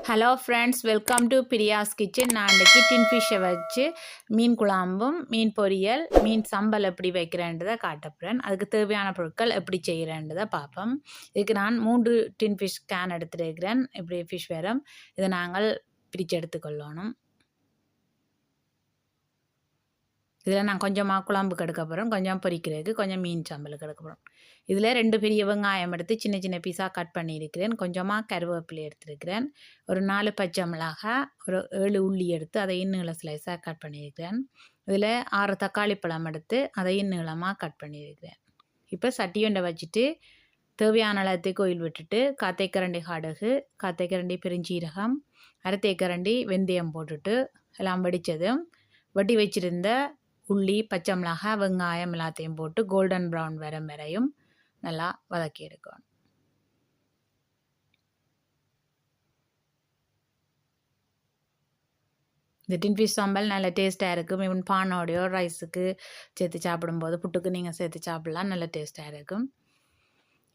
Hello friends, welcome to Priya's kitchen. நான் இன்றைக்கி டின் ஃபிஷ்ஷை வச்சு மீன் குழம்பும் மீன் பொரியல் மீன் சம்பல் எப்படி வைக்கிறேன்றதை காட்டப்புறேன். அதுக்கு தேவையான பொருட்கள் எப்படி செய்கிறேன்றதை பார்ப்போம். இதுக்கு நான் 3 டின் ஃபிஷ் கேன் எடுத்துருக்கிறேன். இப்படி ஃபிஷ் வேறும் இதை நாங்கள் பிரித்து எடுத்துக்கொள்ளணும். இதில் நான் கொஞ்சமாக குழம்புக்கு எடுக்க போகிறோம், கொஞ்சம் பொரிக்கிறதுக்கு, கொஞ்சம் மீன் சம்பலுக்கு எடுக்க போகிறோம். இதில் 2 பெரிய வெங்காயம் எடுத்து சின்ன சின்ன பீஸாக கட் பண்ணியிருக்கிறேன். கொஞ்சமாக கருவேப்பிலை எடுத்துருக்கிறேன். ஒரு 4 பச்சை மிளகாய், ஒரு 7 உள்ளி எடுத்து அதையும் நீள ஸ்லைஸாக கட் பண்ணியிருக்கிறேன். இதில் 6 தக்காளி பழம் எடுத்து அதையும் நீளமாக கட் பண்ணியிருக்கிறேன். இப்போ சட்டியொண்டை வச்சுட்டு தேவையான அளவுக்கு ஆயில் விட்டுட்டு காத்தைக்கரண்டி கடுகு, காத்தைக்கரண்டி பெருஞ்சீரகம், அரை தேக்கரண்டி வெந்தயம் போட்டுட்டு எல்லாம் வெடித்ததும் வட்டி வச்சுருந்த உள்ளி, பச்சை மிளகாய், வெங்காயம் எல்லாத்தையும் போட்டு கோல்டன் ப்ரௌன் வரையும் நல்லா வதக்கி எடுக்கணும். இந்த டின் ஃபிஷ் சாம்பல் நல்ல டேஸ்ட்டாக இருக்கும். ஈவன் பானோடையோ ரைஸுக்கு சேர்த்து சாப்பிடும்போது, புட்டுக்கு நீங்கள் சேர்த்து சாப்பிடலாம், நல்ல டேஸ்ட்டாக இருக்கும்.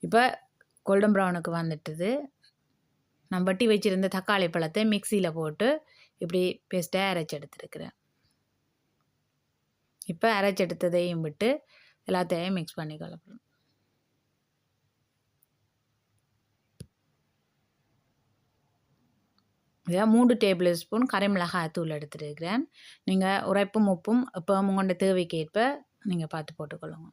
இப்போ கோல்டன் ப்ரௌனுக்கு வந்துட்டுது. நான் வட்டி வச்சுருந்த தக்காளி பழத்தை மிக்சியில் போட்டு இப்படி பேஸ்ட்டாக அரைச்சி எடுத்துருக்கிறேன். இப்போ அரைச்சி எடுத்ததையும் விட்டு எல்லாத்தையும் மிக்ஸ் பண்ணி கலப்பணும். இதை 3 டேபிள் ஸ்பூன் கறிமிளகாய் தூள் எடுத்துருக்கிறேன். நீங்கள் உரைப்பும் உப்பும் இப்போ உங்களோட தேவைக்கு ஏற்ப நீங்கள் பார்த்து போட்டுக்கொள்ளுங்க.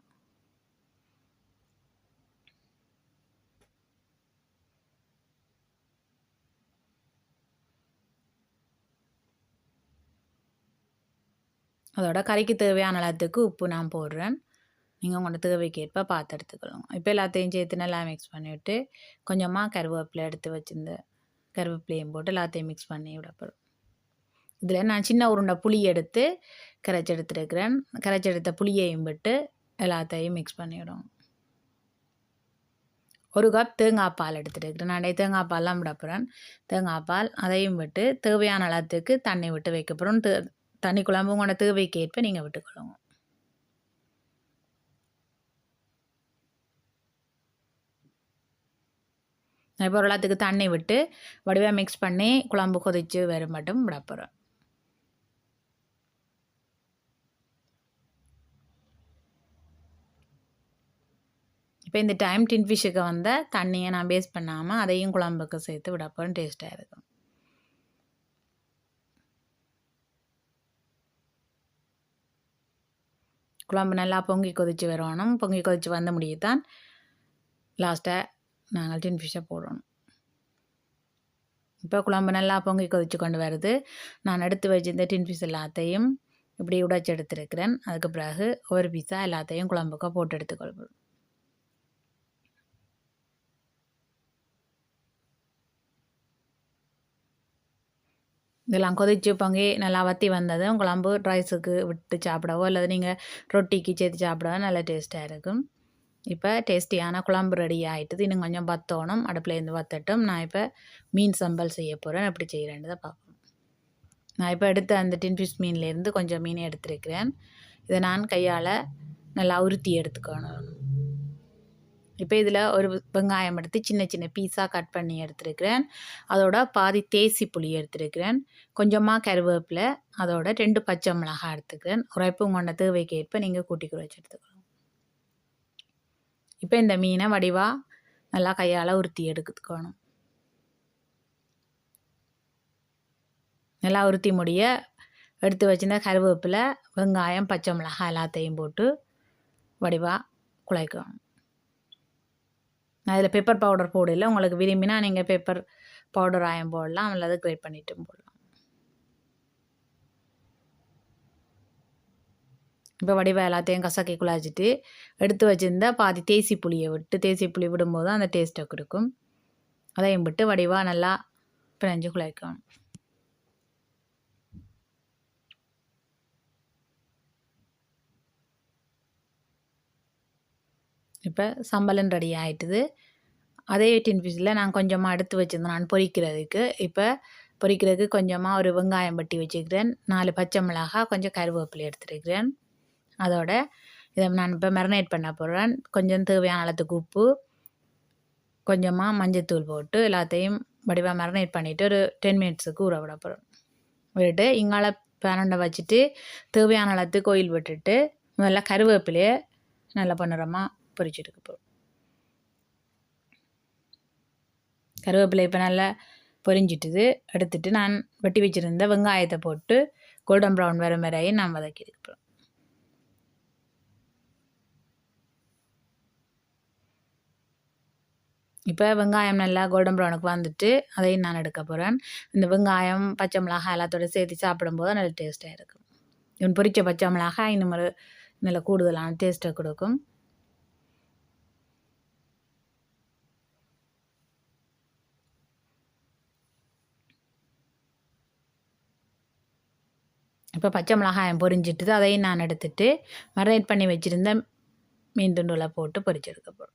அதோட கறிக்கு தேவையான அளவுக்கு உப்பு நான் போடுறேன். நீங்கள் உங்களோட தேவைக்கு ஏற்ப பார்த்து எடுத்துக்கொள்ளுங்க. இப்போ எல்லாத்தையும் சேர்த்து நல்லா மிக்ஸ் பண்ணிவிட்டு கொஞ்சமாக கருவேப்பிலை எடுத்து வச்சுருந்த கருவேப்பிலையும் போட்டு எல்லாத்தையும் மிக்ஸ் பண்ணி விடப்படும். இதில் நான் சின்ன உருண்டை புளி எடுத்து கரைச்சி எடுத்துருக்கிறேன். கரைச்சி எடுத்த புளியையும் விட்டு எல்லாத்தையும் மிக்ஸ் பண்ணிவிடும். 1 கப் தேங்காய் பால் எடுத்துருக்கிறேன். நான் தேங்காய் பால்லாம் விட போகிறேன். தேங்காய் பால் அதையும் விட்டு தேவையான அளவுக்கு தண்ணி விட்டு வைக்க போகிறோம். தண்ணி குழம்பு உங்களோட தேவைக்கு ஏற்ப நீங்கள் விட்டுக்கொள்ளுங்க. இப்போ ஒரு எல்லாத்துக்கு தண்ணி விட்டு வடிவாக மிக்ஸ் பண்ணி குழம்பு கொதித்து வர மட்டும் விட போகிறோம். இப்போ இந்த டைம் டின் ஃபிஷ்ஷுக்கு வந்த தண்ணியை நான் வேஸ்ட் பண்ணாமல் அதையும் குழம்புக்கு சேர்த்து விட போகிறேன். டேஸ்ட்டாக இருக்கும். குழம்பு நல்லா பொங்கி கொதித்து வரணும். பொங்கி கொதித்து வந்த முடிய தான் லாஸ்ட்டாக நாங்கள் டின் ஃபிஷ்ஷை போடணும். இப்போ குழம்பு நல்லா பொங்கி கொதித்து கொண்டு வருது. நான் எடுத்து வச்சிருந்த டின் ஃபிஷ் எல்லாத்தையும் இப்படி உடைச்சி எடுத்துருக்கிறேன். அதுக்கு பிறகு ஒரு பீஸாக எல்லாத்தையும் குழம்புக்கு போட்டு எடுத்துக்கொள்வோம். இதெல்லாம் கொதித்து பொங்கி நல்லா வற்றி வந்ததும் குழம்பு ரைஸுக்கு விட்டு சாப்பிடவோ அல்லது நீங்கள் ரொட்டிக்கு சேர்த்து சாப்பிடவோ நல்ல டேஸ்ட்டாக இருக்கும். இப்போ டேஸ்டியான குழம்பு ரெடி ஆகிட்டுது. இன்னும் கொஞ்சம் வற்றணும். அடுப்புலேருந்து வற்றட்டும். நான் இப்போ மீன் சம்பல் செய்ய போகிறேன். எப்படி செய்கிறேன்றதை பார்ப்போம். நான் இப்போ எடுத்த அந்த டின் ஃபிஷ் மீன்லேருந்து கொஞ்சம் மீனை எடுத்துருக்கிறேன். இதை நான் கையால் நல்லா உருத்தி எடுத்துக்கணும். இப்போ இதில் ஒரு வெங்காயம் எடுத்து சின்ன சின்ன பீஸாக கட் பண்ணி எடுத்துருக்கிறேன். அதோட பாதி தேசி புளி எடுத்துருக்கிறேன். கொஞ்சமாக கருவேப்பிலை, அதோட 2 பச்சை மிளகாய் எடுத்துக்கிறேன். உரைப்பு கொண்ட தேவைக்கு ஏற்ப நீங்கள் கூட்டி குறைச்சி எடுத்துக்கணும். இப்போ இந்த மீனை வடிவாக நல்லா கையால் உருத்தி எடுத்துக்கணும். நல்லா உருத்தி முடிய எடுத்து வச்சுருந்த கருவேப்பிலை, வெங்காயம், பச்சை மிளகாய் எல்லாத்தையும் போட்டு வடிவாக குழைக்கணும். நான் இதில் பெப்பர் பவுடர் போடல. உங்களுக்கு விரும்பினா நீங்கள் பெப்பர் பவுடர் ஆயம் போடலாம், அல்லது கிரேட் பண்ணிட்டும் போடலாம். இப்போ வடிவாக எல்லாத்தையும் கசக்கி குழாச்சிட்டு எடுத்து வச்சுருந்தா பாதி தேசி புளியை விட்டு, தேசி புளி விடும்போது அந்த டேஸ்ட்டை கொடுக்கும். அதையும் விட்டு வடிவாக நல்லா பிணைஞ்சு குழைக்கணும். இப்போ சம்பளம் ரெடி ஆகிட்டுது. அதே டின் ஃபிஷ்ஷில் நான் கொஞ்சமாக எடுத்து வச்சுருந்தேன் நான் பொரிக்கிறதுக்கு. இப்போ பொரிக்கிறதுக்கு கொஞ்சமாக ஒரு வெங்காயம் வெட்டி வச்சுக்கிறேன். 4 பச்சை மிளகாய், கொஞ்சம் கருவேப்பிலை எடுத்துருக்கிறேன். அதோட இதை நான் இப்போ மேரினேட் பண்ண போகிறேன். கொஞ்சம் தேவையான அளவுக்கு உப்பு, கொஞ்சமாக மஞ்சத்தூள் போட்டு எல்லாத்தையும் வடிவாக மேரினேட் பண்ணிவிட்டு ஒரு 10 மினிட்ஸுக்கு ஊற விட போகிறோம். விட்டுட்டு இங்கால பேனண்டை வச்சுட்டு தேவையான அளத்துக்கு கோயில் விட்டுட்டு முதல்ல கருவேப்பிலையை நல்லா பொன்னிறமாக பொரிச்சு எடுக்க போகிறோம். கருவேப்பிலை இப்போ நல்லா பொரிஞ்சிட்டுது. எடுத்துட்டு நான் வெட்டி வச்சுருந்த வெங்காயத்தை போட்டு கோல்டன் ப்ரௌன் வர மாதிரியும் நான் வதக்கி எடுக்க போகிறோம். இப்போ வெங்காயம் நல்லா கோல்டன் ப்ரௌனுக்கு வந்துட்டு அதையும் நான் எடுக்க போகிறேன். இந்த வெங்காயம் பச்சை மிளகாய் எல்லாத்தோடு சேர்த்து சாப்பிடும்போது நல்ல டேஸ்ட்டாக இருக்கும். இவன் பொரித்த பச்சை மிளகாய் இன்னும் ஒரு நல்ல கூடுதலான டேஸ்ட்டை கொடுக்கும். இப்போ பச்சை மிளகாயம் பொரிஞ்சிட்டு அதையும் நான் எடுத்துட்டு மரினேட் பண்ணி வச்சுருந்த மீன் துண்டுகளை போட்டு பொரிச்செடுக்க போகிறோம்.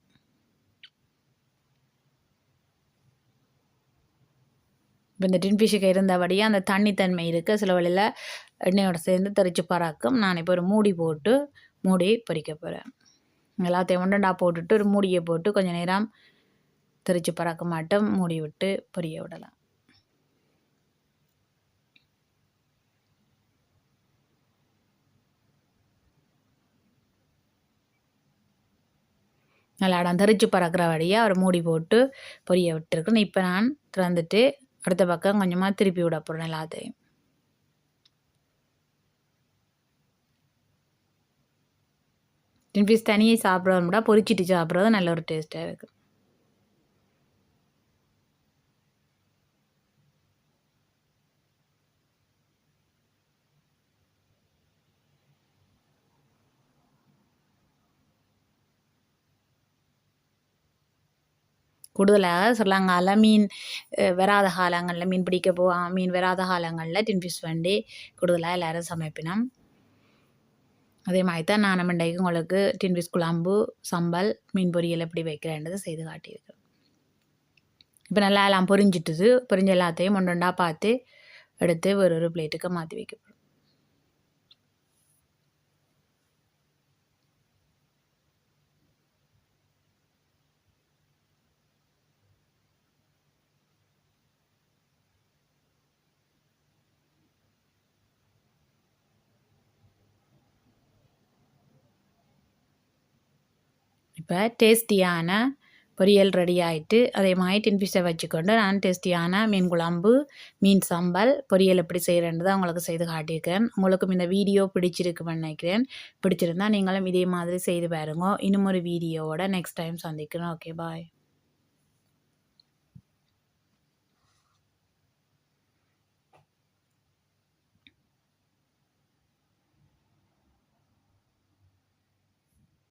இப்போ இந்த டின் ஃபிஷ்ஷுக்கு இருந்தபடியே அந்த தண்ணி தன்மை இருக்குது. சில வழியில் எண்ணெயோடு சேர்ந்து தெறிச்சு பறக்கும். நான் இப்போ ஒரு மூடி போட்டு மூடி பொரிக்க போகிறேன். எல்லாத்தையும் ஒன்றா போட்டுட்டு ஒரு மூடியை போட்டு கொஞ்சம் நேரம் தெறிச்சு பறக்க மாட்டோம் மூடி விட்டு பொரிய விடலாம். நல்லா இடம் தெறிச்சு பறக்கிற வழியாக ஒரு மூடி போட்டு பொரிய விட்டுருக்குன்னு இப்போ நான் திறந்துட்டு அடுத்த பக்கம் கொஞ்சமாக திருப்பி விட போகிறேன் எல்லாத்தையும். டின் ஃபிஷ் தனியே சாப்பிட்றத விட பொரிச்சிட்டு சாப்பிட்றது நல்ல ஒரு டேஸ்ட்டாக இருக்குது. கூடுதலாக ஸ்ரீலங்காவில் மீன் வராத காலங்களில் மீன் பிடிக்க மீன் வராத காலங்களில் டின் ஃபிஷ் வண்டி கூடுதலாக எல்லோரும் சமைப்பினோம். அதே மாதிரி தான் நான் இன்றைக்கு உங்களுக்கு டின் ஃபிஷ் குழம்பு சம்பல் மீன் பொரியல் எப்படி வைக்கிறேன்றது செய்து காட்டியிருக்கேன். இப்போ நல்லா எல்லாம் பொரிஞ்சிட்டுது. பொரிஞ்ச எல்லாத்தையும் ஒன்றொண்டா பார்த்து எடுத்து ஒரு பிளேட்டுக்கு மாற்றி வைக்கப்படும். இப்போ டேஸ்டியான பொரியல் ரெடி ஆகிட்டு அதே மாதிரி டின் ஃபிஷ்ஷை வச்சுக்கொண்டு நான் டேஸ்டியான மீன் குழம்பு மீன் சம்பல் பொரியல் எப்படி செய்கிறேன்றதை உங்களுக்கு செய்து காட்டியிருக்கேன். உங்களுக்கும் இந்த வீடியோ பிடிச்சிருக்குன்னு நினைக்கிறேன். பிடிச்சிருந்தா நீங்களும் இதே மாதிரி செய்து பாருங்க. இன்னும் ஒரு வீடியோவோட நெக்ஸ்ட் டைம் சந்திக்கிறேன். ஓகே, பாய்.